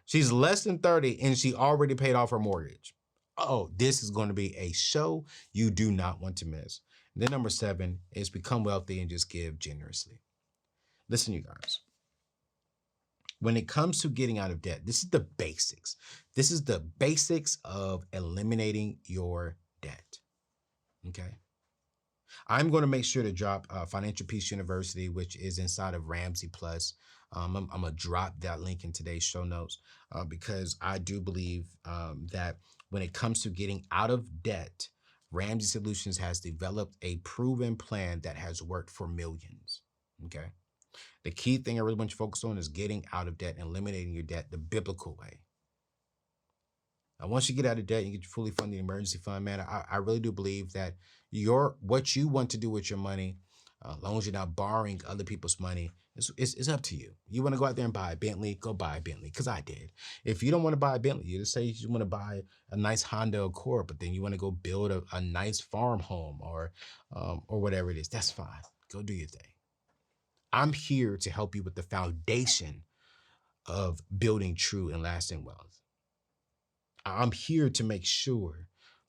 Speaker 1: She's less than 30 and she already paid off her mortgage. Oh, this is going to be a show you do not want to miss. And then number 7 is become wealthy and just give generously. Listen, you guys, when it comes to getting out of debt, this is the basics. This is the basics of eliminating your debt. Okay. I'm going to make sure to drop Financial Peace University, which is inside of Ramsey Plus. I'm going to drop that link in today's show notes because I do believe that when it comes to getting out of debt, Ramsey Solutions has developed a proven plan that has worked for millions. Okay. The key thing I really want you to focus on is getting out of debt and eliminating your debt the biblical way. Now, once you get out of debt, you get your fully funded emergency fund, man. I really do believe that what you want to do with your money, as long as you're not borrowing other people's money, it's up to you. You want to go out there and buy a Bentley, go buy a Bentley, because I did. If you don't want to buy a Bentley, you just say you want to buy a nice Honda Accord, but then you want to go build a nice farm home or whatever it is, that's fine. Go do your thing. I'm here to help you with the foundation of building true and lasting wealth. I'm here to make sure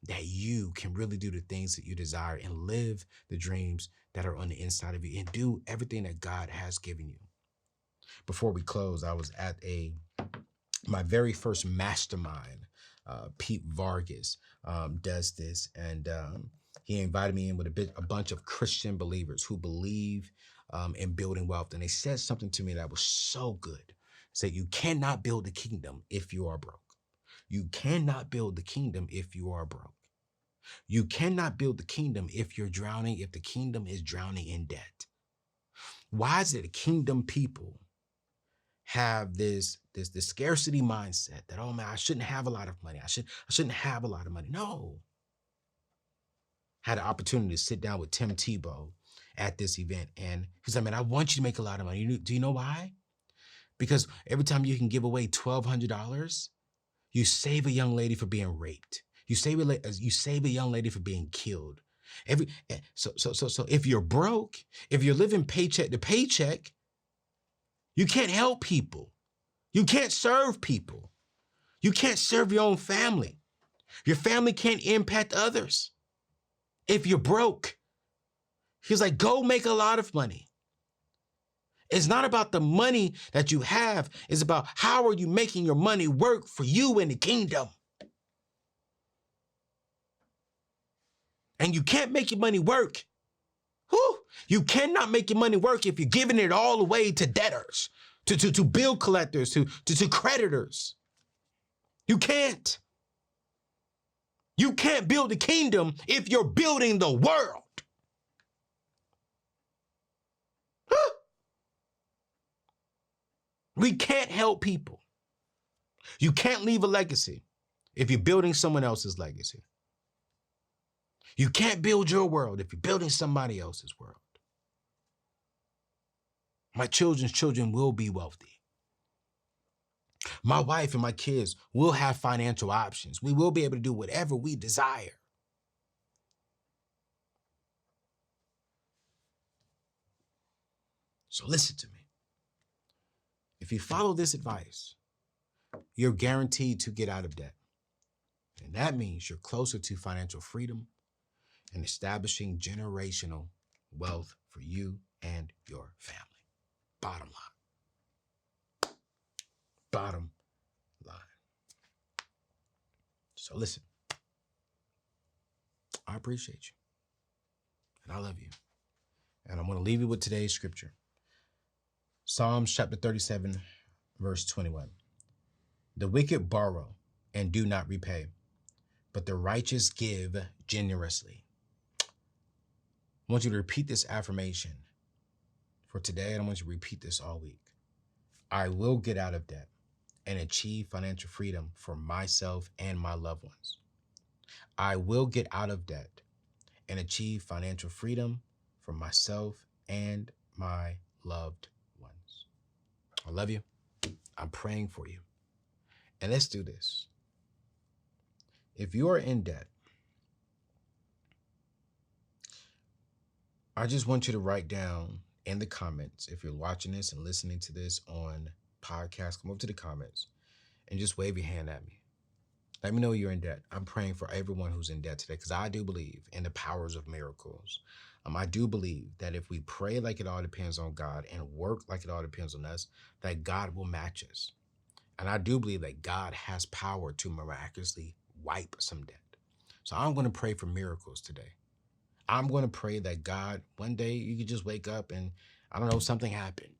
Speaker 1: that you can really do the things that you desire and live the dreams that are on the inside of you and do everything that God has given you. Before we close, I was at my very first mastermind. Pete Vargas does this, and he invited me in with a bunch of Christian believers who believe in building wealth. And they said something to me that was so good. Said, you cannot build the kingdom if you are broke. You cannot build the kingdom if you are broke. You cannot build the kingdom if you're drowning, if the kingdom is drowning in debt. Why is it the kingdom people have this scarcity mindset that, oh man, I shouldn't have a lot of money. I shouldn't have a lot of money. No. Had an opportunity to sit down with Tim Tebow at this event, and he said, man, I want you to make a lot of money. Do you know why? Because every time you can give away $1,200, you save a young lady for being raped. You save a young lady for being killed. So if you're broke, if you're living paycheck to paycheck, you can't help people. You can't serve people. You can't serve your own family. Your family can't impact others. If you're broke, he's like, go make a lot of money. It's not about the money that you have. It's about how are you making your money work for you in the kingdom. And you can't make your money work. You cannot make your money work if you're giving it all away to debtors, to bill collectors, to creditors. You can't. You can't build a kingdom if you're building the world. We can't help people. You can't leave a legacy if you're building someone else's legacy. You can't build your world if you're building somebody else's world. My children's children will be wealthy. My wife and my kids will have financial options. We will be able to do whatever we desire. So listen to me. If you follow this advice, you're guaranteed to get out of debt. And that means you're closer to financial freedom and establishing generational wealth for you and your family. Bottom line. Bottom line. So listen, I appreciate you and I love you. And I'm going to leave you with today's scripture. Psalms chapter 37, verse 21. The wicked borrow and do not repay, but the righteous give generously. I want you to repeat this affirmation for today, and I want you to repeat this all week. I will get out of debt and achieve financial freedom for myself and my loved ones. I will get out of debt and achieve financial freedom for myself and my loved ones. I love you. I'm praying for you. And let's do this. If you are in debt, I just want you to write down in the comments, if you're watching this and listening to this on podcast, come up to the comments and just wave your hand at me. Let me know you're in debt. I'm praying for everyone who's in debt today because I do believe in the powers of miracles. I do believe that if we pray like it all depends on God and work like it all depends on us, that God will match us. And I do believe that God has power to miraculously wipe some debt. So I'm going to pray for miracles today. I'm going to pray that God, one day you could just wake up and, I don't know, something happened.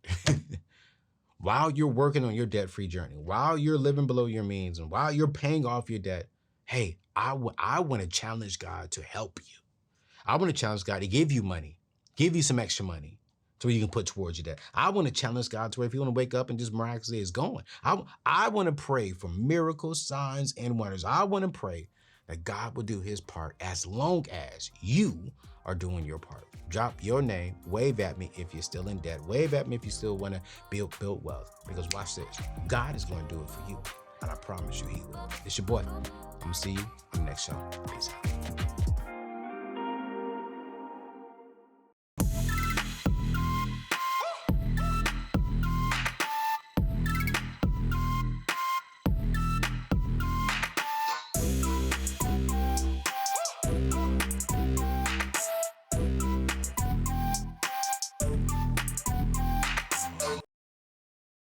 Speaker 1: While you're working on your debt-free journey, while you're living below your means, and while you're paying off your debt, hey, I want to challenge God to help you. I want to challenge God to give you money, give you some extra money so you can put towards your debt. I want to challenge God to where if you want to wake up and just miraculously it's going. I want to pray for miracles, signs, and wonders. I want to pray that God will do his part as long as you are doing your part. Drop your name, wave at me if you're still in debt, wave at me if you still want to build wealth. Because watch this, God is going to do it for you. And I promise you he will. It's your boy. I'm going to see you on the next show. Peace out.